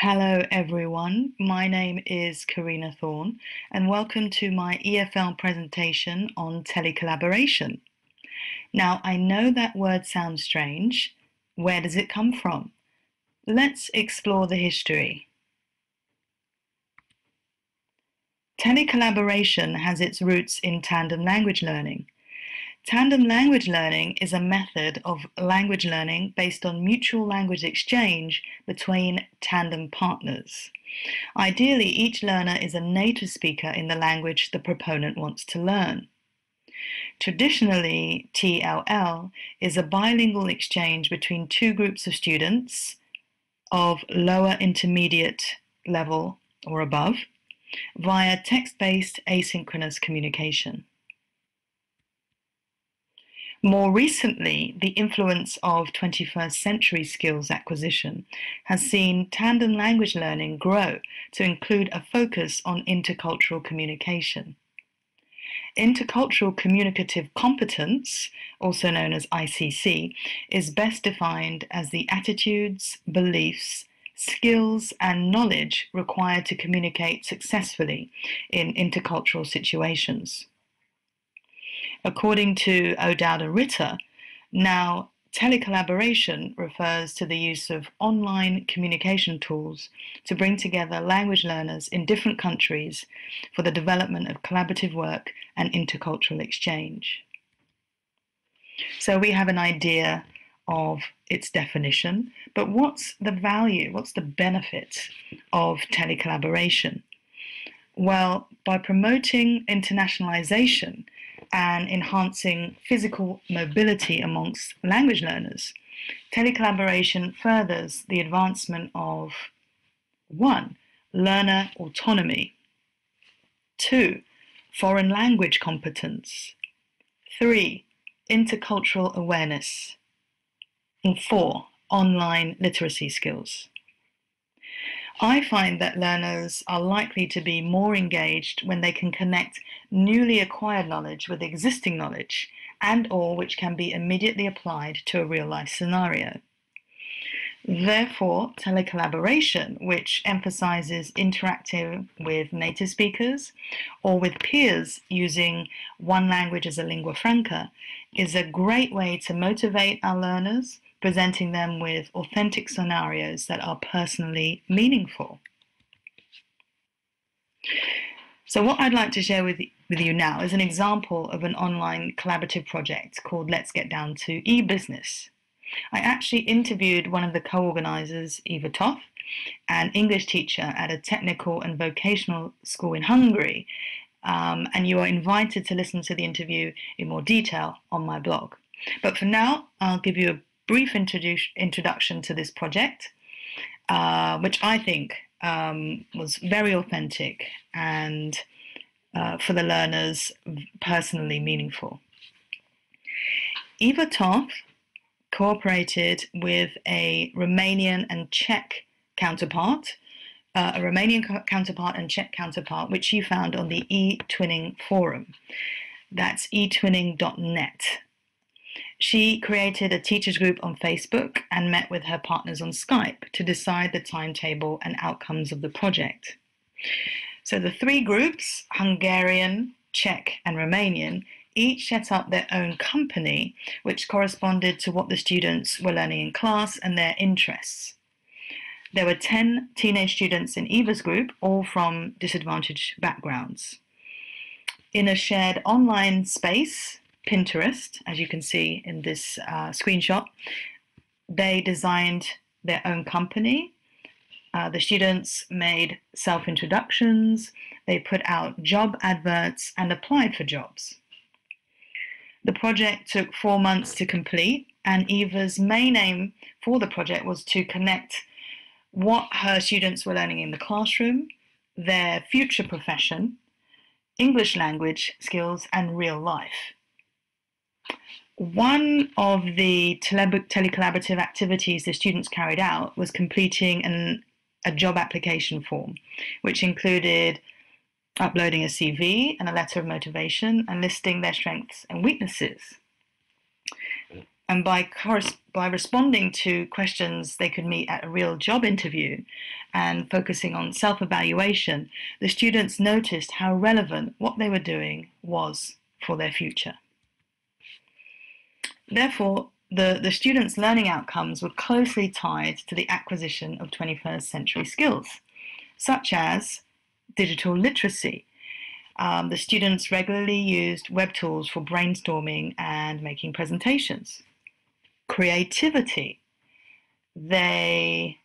Hello everyone, my name is Karina Thorne and welcome to my EFL presentation on telecollaboration. Now I know that word sounds strange. Where does it come from? Let's explore the history. Telecollaboration has its roots in tandem language learning. Tandem language learning is a method of language learning based on mutual language exchange between tandem partners. Ideally, each learner is a native speaker in the language the proponent wants to learn. Traditionally, TLL is a bilingual exchange between two groups of students of lower intermediate level or above via text-based asynchronous communication. More recently, the influence of 21st century skills acquisition has seen tandem language learning grow to include a focus on intercultural communication. Intercultural communicative competence, also known as ICC, is best defined as the attitudes, beliefs, skills, and knowledge required to communicate successfully in intercultural situations. According to O'Dowd and Ritter, now telecollaboration refers to the use of online communication tools to bring together language learners in different countries for the development of collaborative work and intercultural exchange. So we have an idea of its definition, but what's the value, what's the benefit of telecollaboration? Well, by promoting internationalization and enhancing physical mobility amongst language learners, telecollaboration furthers the advancement of 1. Learner autonomy, 2. Foreign language competence, 3. Intercultural awareness, and 4. Online literacy skills. I find that learners are likely to be more engaged when they can connect newly acquired knowledge with existing knowledge and/or which can be immediately applied to a real-life scenario. Therefore, telecollaboration, which emphasizes interacting with native speakers or with peers using one language as a lingua franca, is a great way to motivate our learners, presenting them with authentic scenarios that are personally meaningful. So what I'd like to share with you now is an example of an online collaborative project called Let's Get Down to E-Business. I actually interviewed one of the co-organizers, Eva Toth, an English teacher at a technical and vocational school in Hungary, and you are invited to listen to the interview in more detail on my blog. But for now, I'll give you a brief introduction to this project, which I think was very authentic and for the learners personally meaningful. Eva Toth cooperated with a Romanian and Czech counterpart, and Czech counterpart, which she found on the eTwinning forum. That's etwinning.net. She created a teachers group on Facebook and met with her partners on Skype to decide the timetable and outcomes of the project. So the three groups, Hungarian, Czech, and Romanian, each set up their own company, which corresponded to what the students were learning in class and their interests. There were 10 teenage students in Eva's group, all from disadvantaged backgrounds. In a shared online space, Pinterest, as you can see in this screenshot, they designed their own company. The students made self-introductions, they put out job adverts and applied for jobs. The project took 4 months to complete, and Eva's main aim for the project was to connect what her students were learning in the classroom, their future profession, English language skills, and real life. One of the telecollaborative activities the students carried out was completing a job application form, which included uploading a CV and a letter of motivation and listing their strengths and weaknesses. And by responding to questions they could meet at a real job interview and focusing on self-evaluation, the students noticed how relevant what they were doing was for their future. Therefore, the students' learning outcomes were closely tied to the acquisition of 21st century skills, such as digital literacy. The students regularly used web tools for brainstorming and making presentations. Creativity. The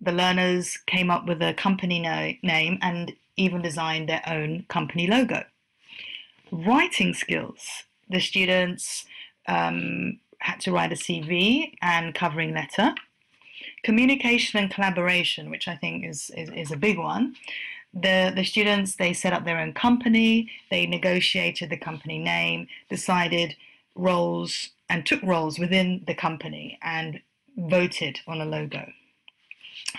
learners came up with a company name and even designed their own company logo. Writing skills. The students had to write a CV and covering letter. Communication and collaboration, which I think is a big one. The students, they set up their own company, they negotiated the company name, decided roles and took roles within the company and voted on a logo.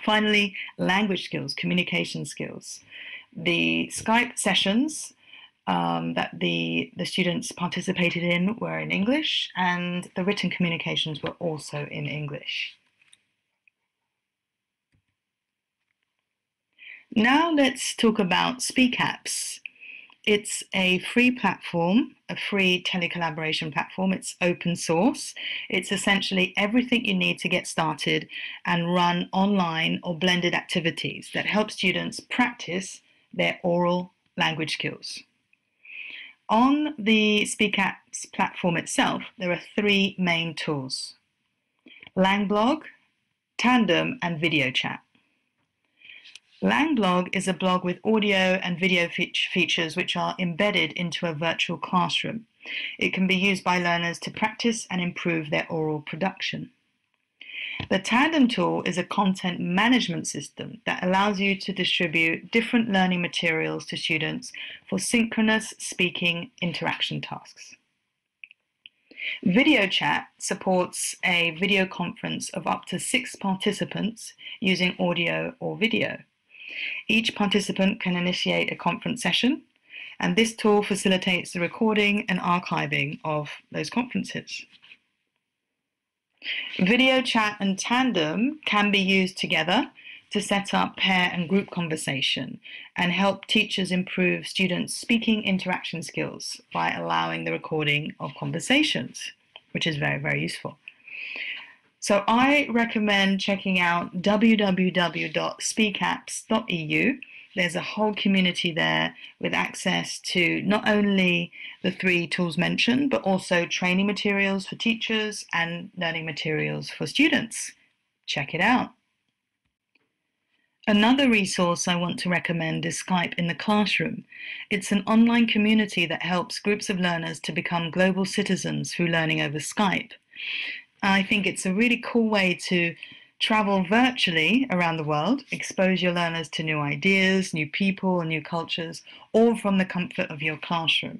Finally, language skills, communication skills. The Skype sessions that the students participated in were in English, and the written communications were also in English. Now let's talk about SpeakApps. It's a free platform, a free telecollaboration platform. It's open source. It's essentially everything you need to get started and run online or blended activities that help students practice their oral language skills. On the SpeakApps platform itself, there are three main tools: Langblog, Tandem, and Video Chat. Langblog is a blog with audio and video features which are embedded into a virtual classroom. It can be used by learners to practice and improve their oral production. The Tandem tool is a content management system that allows you to distribute different learning materials to students for synchronous speaking interaction tasks. Video Chat supports a video conference of up to 6 participants using audio or video. Each participant can initiate a conference session, and this tool facilitates the recording and archiving of those conferences. Video Chat and Tandem can be used together to set up pair and group conversation and help teachers improve students' speaking interaction skills by allowing the recording of conversations, which is very, very useful. So I recommend checking out www.speakapps.eu. There's a whole community there with access to not only the 3 tools mentioned, but also training materials for teachers and learning materials for students. Check it out. Another resource I want to recommend is Skype in the Classroom. It's an online community that helps groups of learners to become global citizens through learning over Skype. I think it's a really cool way to travel virtually around the world, expose your learners to new ideas, new people, and new cultures, all from the comfort of your classroom.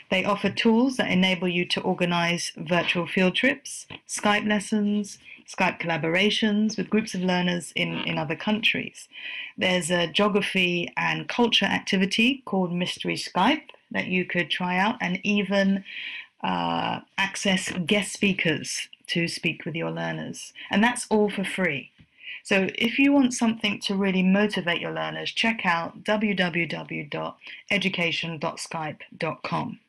They offer tools that enable you to organize virtual field trips, Skype lessons, Skype collaborations with groups of learners in other countries. There's a geography and culture activity called Mystery Skype that you could try out, and even access guest speakers to speak with your learners. And that's all for free. So if you want something to really motivate your learners, check out www.education.skype.com.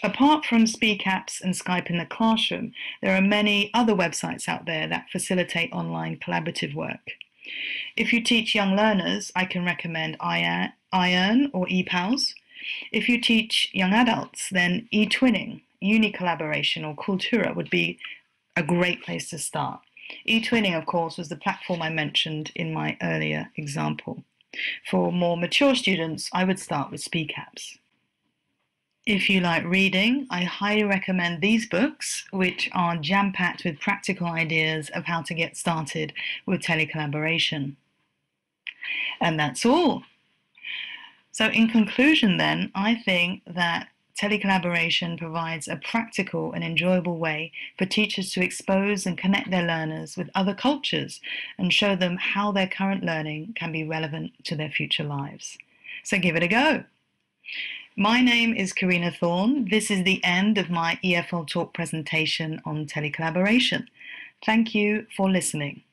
Apart from SpeakApps and Skype in the Classroom, there are many other websites out there that facilitate online collaborative work. If you teach young learners, I can recommend iEarn or ePals. If you teach young adults, then eTwinning, Unicollaboration, or Kultura would be a great place to start. eTwinning, of course, was the platform I mentioned in my earlier example. For more mature students, I would start with SpeakApps. If you like reading, I highly recommend these books, which are jam-packed with practical ideas of how to get started with telecollaboration. And that's all. So in conclusion then, I think that telecollaboration provides a practical and enjoyable way for teachers to expose and connect their learners with other cultures and show them how their current learning can be relevant to their future lives. So give it a go. My name is Karina Thorne. This is the end of my EFL Talk presentation on telecollaboration. Thank you for listening.